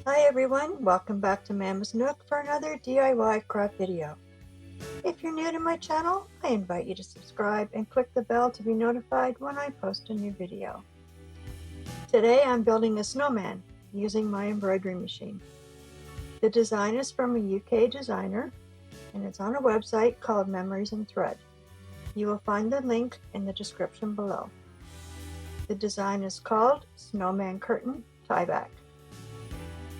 Hi everyone, welcome back to Mama's Nook for another DIY craft video. If you're new to my channel, I invite you to subscribe and click the bell to be notified when I post a new video. Today I'm building a snowman using my embroidery machine. The design is from a UK designer and it's on a website called Memories in Thread. You will find the link in the description below. The design is called Snowman Curtain Tieback.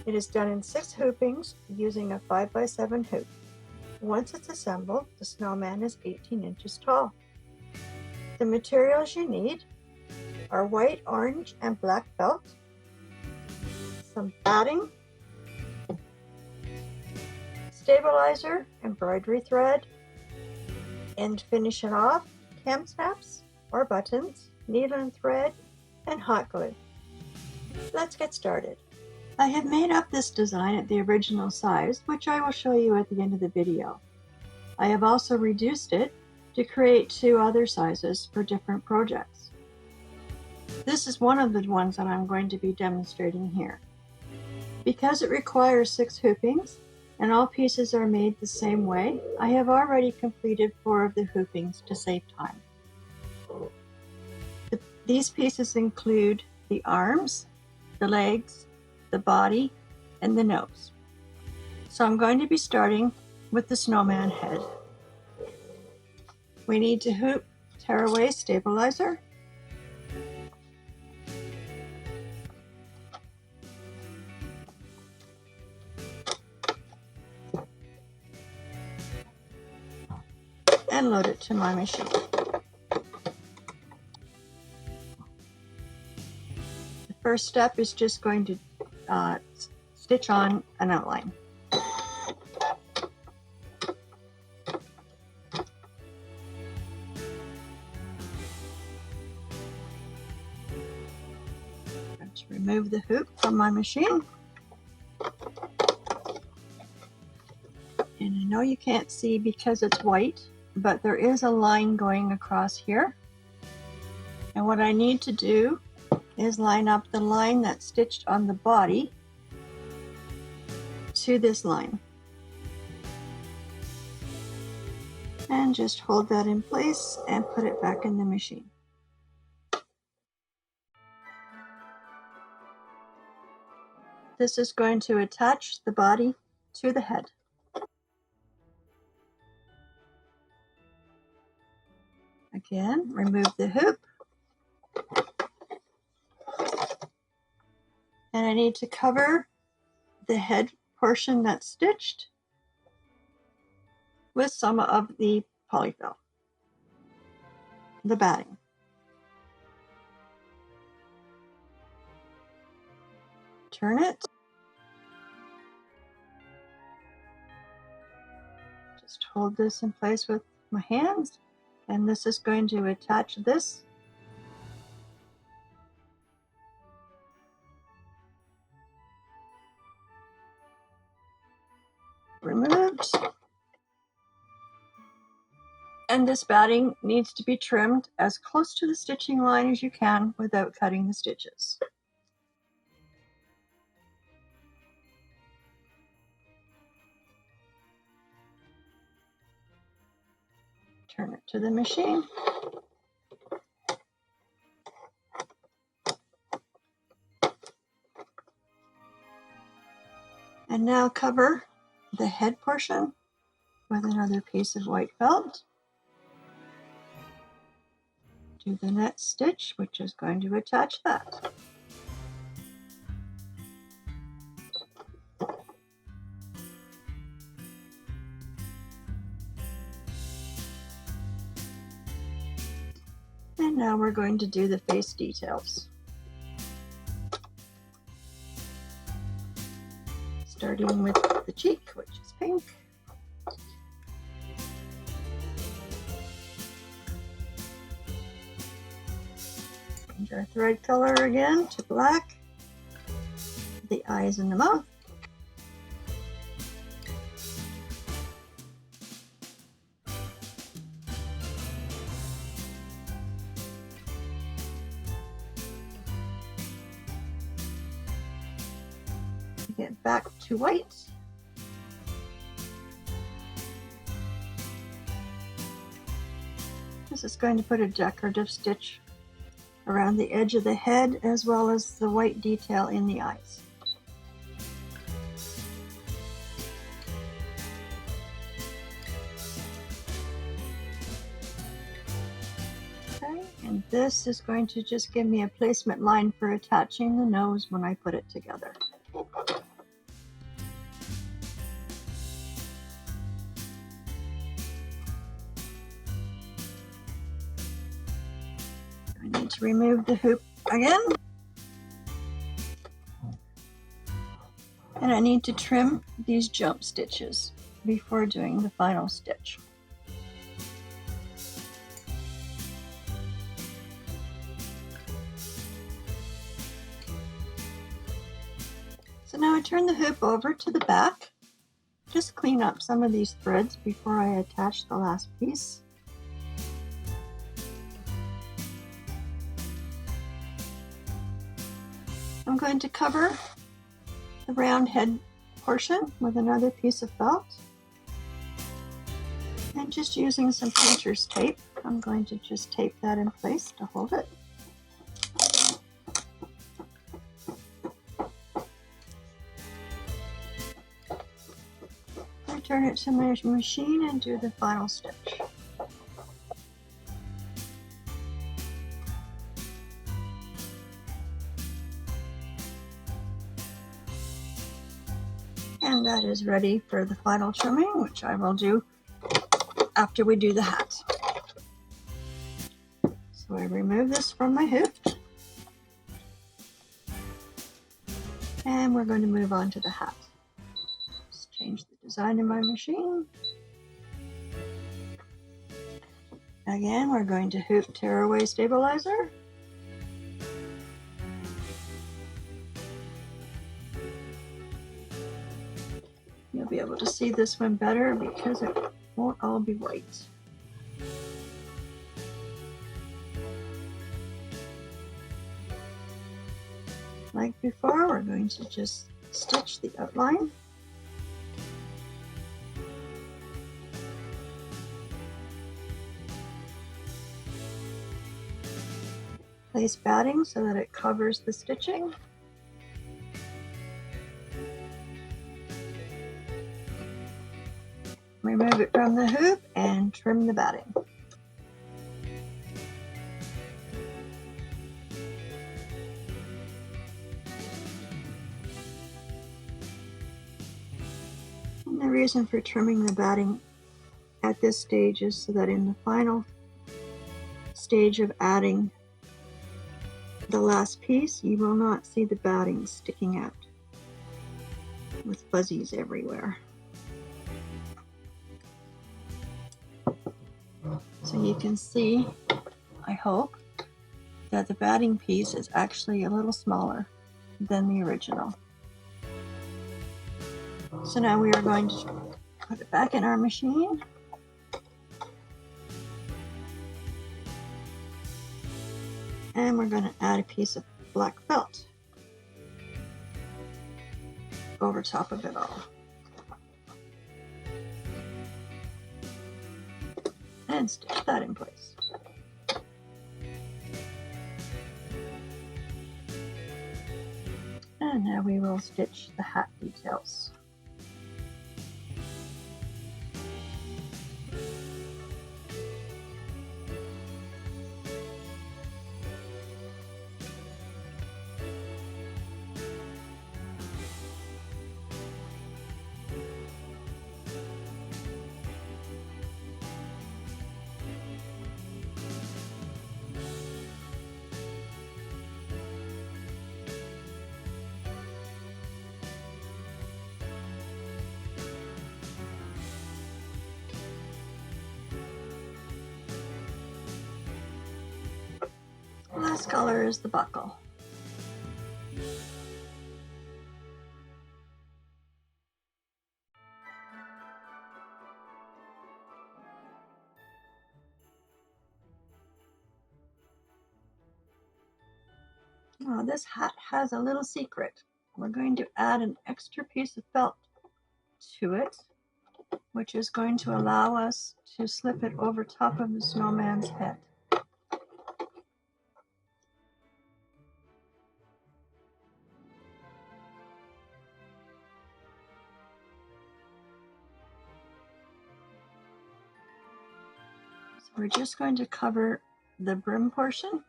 It is done in 6 hoopings using a 5x7 hoop. Once it's assembled, the snowman is 18 inches tall. The materials you need are white, orange, and black felt, some batting, stabilizer, embroidery thread, and to finish it off, cam snaps or buttons, needle and thread, and hot glue. Let's get started. I have made up this design at the original size, which I will show you at the end of the video. I have also reduced it to create 2 other sizes for different projects. This is one of the ones that I'm going to be demonstrating here. Because it requires 6 hoopings and all pieces are made the same way, I have already completed 4 of the hoopings to save time. These pieces include the arms, the legs, the body, and the nose. So I'm going to be starting with the snowman head. We need to hoop tearaway stabilizer, and load it to my machine. The first step is just going to stitch on an outline. I'm going to remove the hoop from my machine. And I know you can't see because it's white, but there is a line going across here. And what I need to do is line up the line that's stitched on the body to this line. And just hold that in place and put it back in the machine. This is going to attach the body to the head. Again, remove the hoop. And I need to cover the head portion that's stitched with some of the polyfill, the batting. Turn it. Just hold this in place with my hands, and this is going to attach this removed. And this batting needs to be trimmed as close to the stitching line as you can without cutting the stitches. Turn it to the machine. And now cover the head portion with another piece of white felt. Do the next stitch, which is going to attach that. And now we're going to do the face details. Starting with the cheek, which is pink. Change our thread color again to black. The eyes and the mouth. get back to white. This is going to put a decorative stitch around the edge of the head as well as the white detail in the eyes. Okay, and this is going to just give me a placement line for attaching the nose when I put it together. I need to remove the hoop again. And I need to trim these jump stitches before doing the final stitch. So now I turn the hoop over to the back. Just clean up some of these threads before I attach the last piece. I'm going to cover the round head portion with another piece of felt. And just using some painter's tape, I'm going to just tape that in place to hold it. I turn it to my machine and do the final stitch. And that is ready for the final trimming, which I will do after we do the hat. So I remove this from my hoop. And we're going to move on to the hat. Just change the design in my machine. Again, we're going to hoop tearaway stabilizer. You'll be able to see this one better because it won't all be white. Like before, we're going to just stitch the outline. Place batting so that it covers the stitching. Remove it from the hoop and trim the batting. And the reason for trimming the batting at this stage is so that in the final stage of adding the last piece, you will not see the batting sticking out with fuzzies everywhere. So you can see, I hope, that the batting piece is actually a little smaller than the original. So now we are going to put it back in our machine. And we're going to add a piece of black felt over top of it all. And stitch that in place. And now we will stitch the hat details. Last color is the buckle. Oh, this hat has a little secret. we're going to add an extra piece of felt to it, which is going to allow us to slip it over top of the snowman's head. So we're just going to cover the brim portion.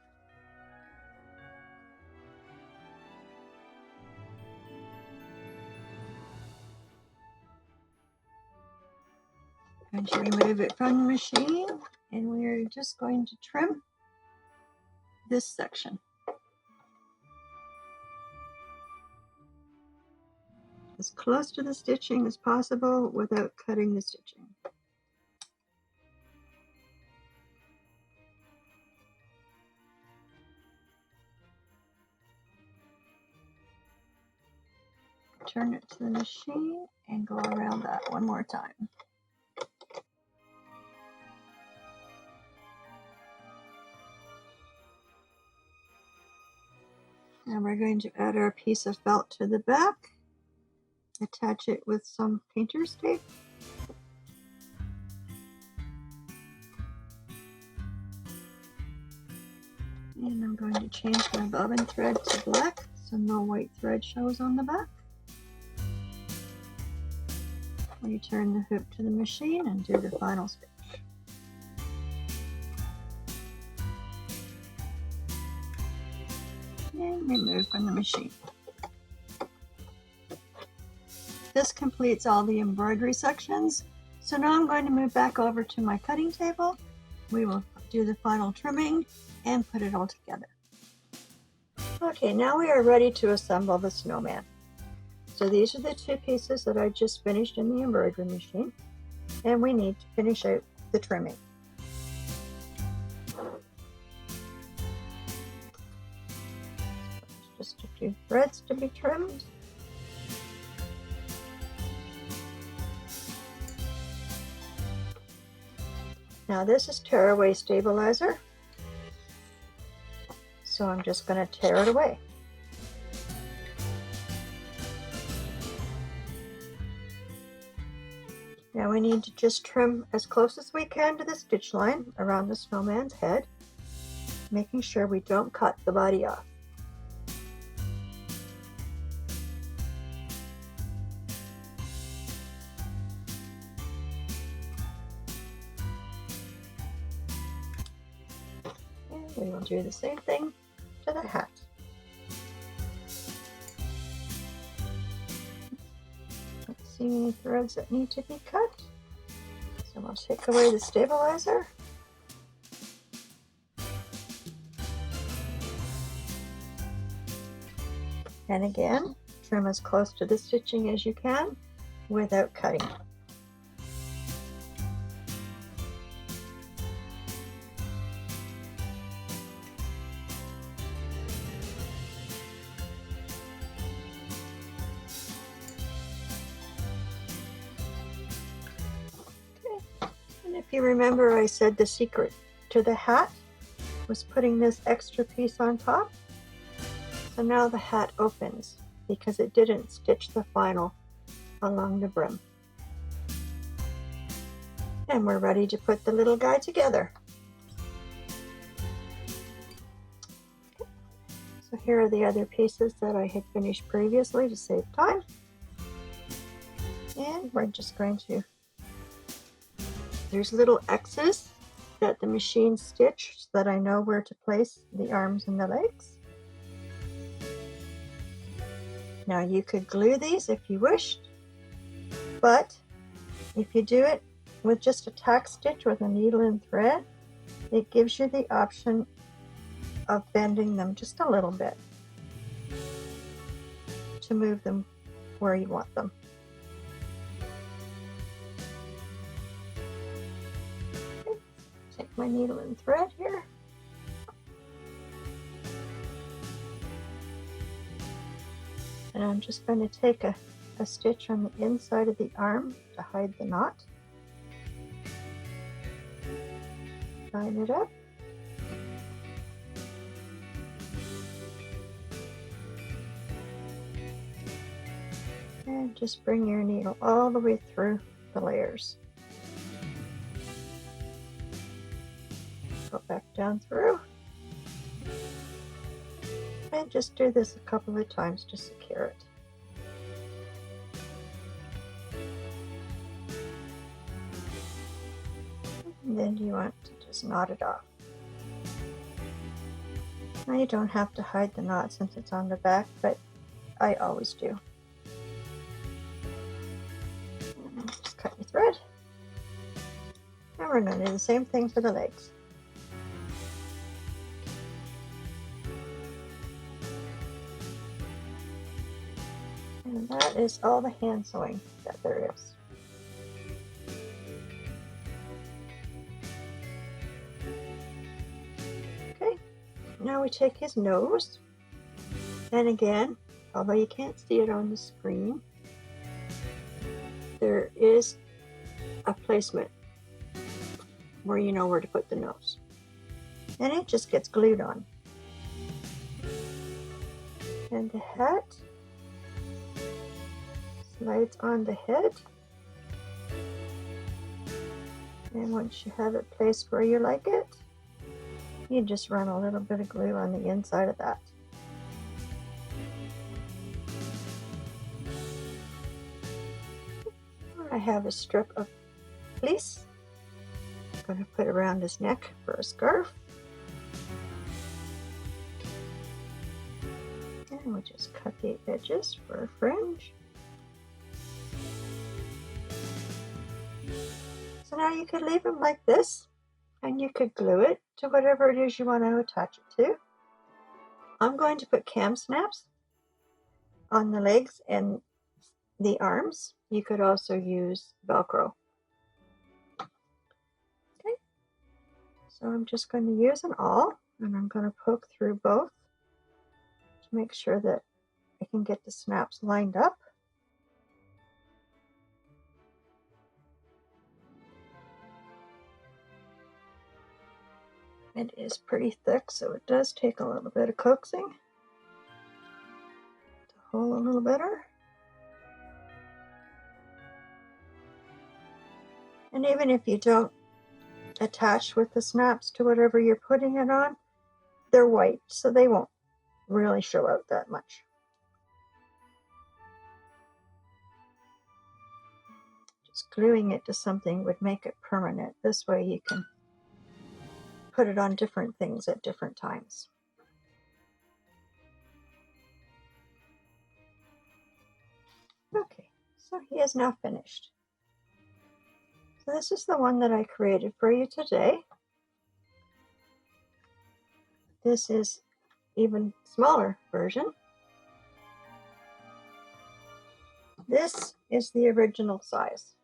Going to remove it from the machine, and we're just going to trim this section as close to the stitching as possible without cutting the stitching. Turn it to the machine and go around that one more time. Now we're going to add our piece of felt to the back, attach it with some painter's tape. And I'm going to change my bobbin thread to black so no white thread shows on the back. Return the hoop to the machine and do the final stitch. And remove from the machine. This completes all the embroidery sections. So now I'm going to move back over to my cutting table. We will do the final trimming and put it all together. Okay, now we are ready to assemble the snowman. So these are the two pieces that I just finished in the embroidery machine, and we need to finish out the trimming. Just a few threads to be trimmed. Now this is tearaway stabilizer, so I'm just going to tear it away. Now we need to just trim as close as we can to the stitch line around the snowman's head, making sure we don't cut the body off. And we will do the same thing to the hat. See any threads that need to be cut. So we'll take away the stabilizer. And again, trim as close to the stitching as you can without cutting. If you remember, I said the secret to the hat was putting this extra piece on top. So now the hat opens because it didn't stitch the final along the brim. And we're ready to put the little guy together. So here are the other pieces that I had finished previously to save time. And we're just going to, there's little X's that the machine stitched so that I know where to place the arms and the legs. Now you could glue these if you wished, but if you do it with just a tack stitch with a needle and thread, it gives you the option of bending them just a little bit to move them where you want them. Okay. Take my needle and thread here. And I'm just going to take a stitch on the inside of the arm to hide the knot. Line it up. And just bring your needle all the way through the layers. Go back down through. And just do this a couple of times to secure it. And then you want to just knot it off. Now you don't have to hide the knot since it's on the back, but I always do. And just cut your thread. And we're going to do the same thing for the legs. And that is all the hand sewing that there is. Okay, now we take his nose, and again, although you can't see it on the screen, there is a placement where you know where to put the nose. And it just gets glued on. And the hat slides on the head. And once you have it placed where you like it, you just run a little bit of glue on the inside of that. I have a strip of fleece I'm going to put around his neck for a scarf. And we'll just cut the edges for a fringe. So now you could leave him like this, and you could glue it to whatever it is you want to attach it to. I'm going to put cam snaps on the legs and the arms. You could also use Velcro. Okay, so I'm just going to use an awl, and I'm going to poke through both to make sure that I can get the snaps lined up. It is pretty thick, so it does take a little bit of coaxing to hold a little better. And even if you don't attach with the snaps to whatever you're putting it on, they're white, so they won't really show out that much. Just gluing it to something would make it permanent. This way you can put it on different things at different times. Okay, so he is now finished. So this is the one that I created for you today. This is even smaller version. This is the original size.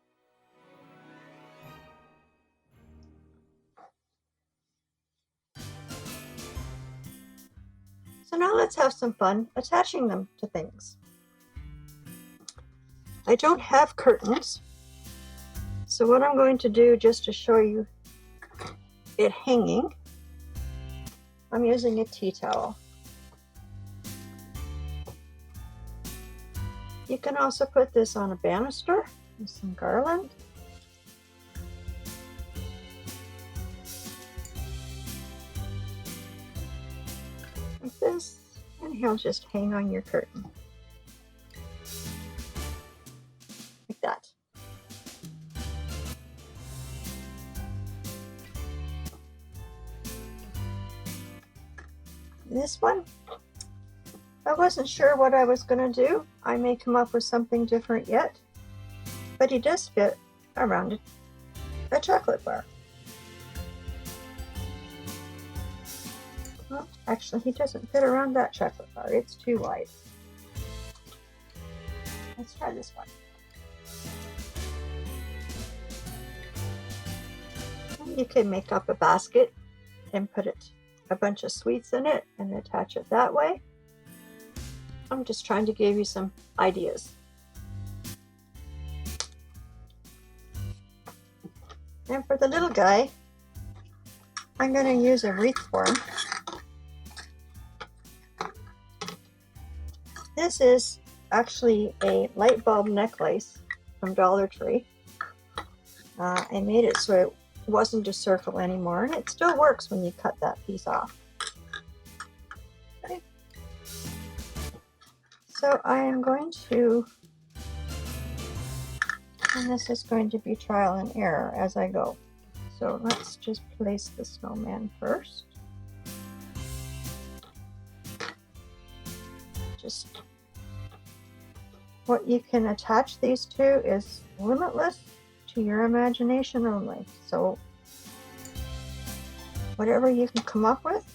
So now let's have some fun attaching them to things. I don't have curtains, so what I'm going to do just to show you it hanging, I'm using a tea towel. You can also put this on a banister with some garland. Like this, and he'll just hang on your curtain. Like that. This one, I wasn't sure what I was going to do. I may come up with something different yet, but he does fit around a chocolate bar. Well, actually, he doesn't fit around that chocolate bar. It's too wide. Let's try this one. And you can make up a basket and put a bunch of sweets in it and attach it that way. I'm just trying to give you some ideas. And for the little guy, I'm going to use a wreath form. This is actually a light bulb necklace from Dollar Tree. I made it so it wasn't a circle anymore, and it still works when you cut that piece off. Okay. So I am going to, and this is going to be trial and error as I go. So let's just place the snowman first. Just what you can attach these to is limitless to your imagination only. So whatever you can come up with.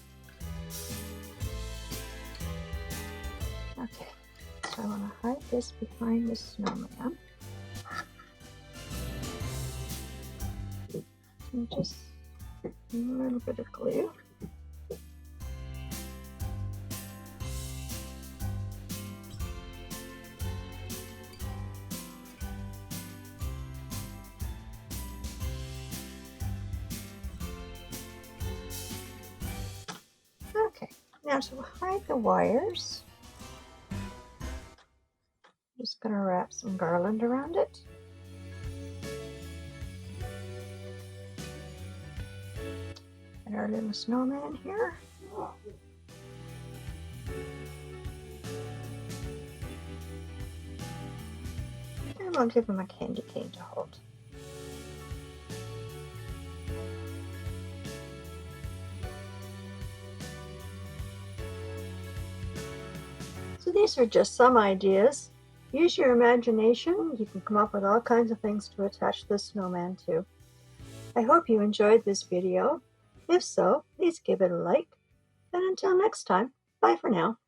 Okay, so I want to hide this behind the snowman. And just a little bit of glue. Okay, now to hide the wires, I'm just going to wrap some garland around it. And our little snowman here. And we'll give him a candy cane to hold. So these are just some ideas. Use your imagination. You can come up with all kinds of things to attach this snowman to. I hope you enjoyed this video. If so, please give it a like. And until next time, bye for now.